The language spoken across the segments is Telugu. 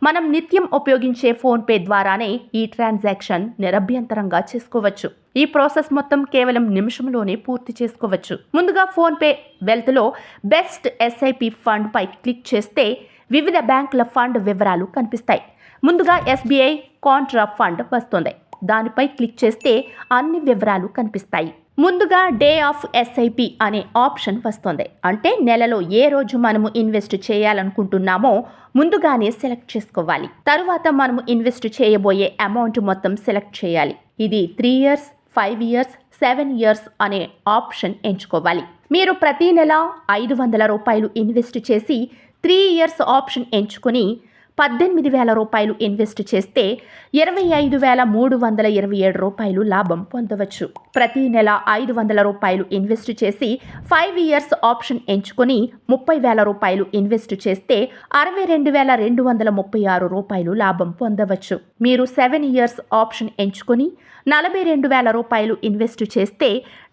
మనం నిత్యం ఉపయోగించే ఫోన్పే ద్వారానే ఈ ట్రాన్సాక్షన్ నిరభ్యంతరంగా చేసుకోవచ్చు. ఈ ప్రాసెస్ మొత్తం కేవలం నిమిషంలోనే పూర్తి చేసుకోవచ్చు. ముందుగా ఫోన్పే వెల్త్లో బెస్ట్ ఎస్ఐపి ఫండ్ పై క్లిక్ చేస్తే వివిధ బ్యాంకుల ఫండ్ వివరాలు కనిపిస్తాయి. ముందుగా ఎస్బీఐ కాంట్రా ఫండ్ వస్తుంది. దానిపై క్లిక్ చేస్తే అన్ని వివరాలు కనిపిస్తాయి. ముందుగా డే ఆఫ్ ఎస్ఐపి అనే ఆప్షన్ వస్తుంది. అంటే నెలలో ఏ రోజు మనము ఇన్వెస్ట్ చేయాలనుకుంటున్నామో ముందుగానే సెలెక్ట్ చేసుకోవాలి. తరువాత మనము ఇన్వెస్ట్ చేయబోయే అమౌంట్ మొత్తం సెలెక్ట్ చేయాలి. ఇది 3 years, 5 years, 7 years అనే ఆప్షన్ ఎంచుకోవాలి. మీరు ప్రతి నెల ₹500 ఇన్వెస్ట్ చేసి 3 years ఆప్షన్ ఎంచుకుని ₹18,000 ఇన్వెస్ట్ చేస్తే ₹25,327 లాభం పొందవచ్చు. ప్రతి నెల ₹500 ఇన్వెస్ట్ చేసి 5 years ఆప్షన్ ఎంచుకొని ₹30,000 ఇన్వెస్ట్ చేస్తే ₹62,236 లాభం పొందవచ్చు. మీరు 7 years ఆప్షన్ ఎంచుకొని ₹42,000 ఇన్వెస్ట్ చేస్తే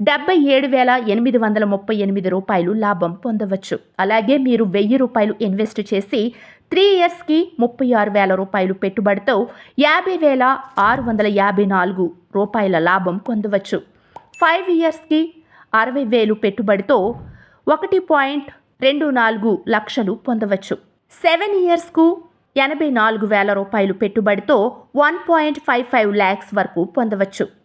₹77,838 లాభం పొందవచ్చు. అలాగే మీరు ₹1,000 ఇన్వెస్ట్ చేసి 3 yearsకి ₹36,000 పెట్టుబడితో ₹50,654 లాభం పొందవచ్చు. 5 yearsకి 60,000 పెట్టుబడితో 1.24 లక్షలు పొందవచ్చు. 7 yearsకు ₹84,000 పెట్టుబడితో 1.55 lakhs వరకు పొందవచ్చు.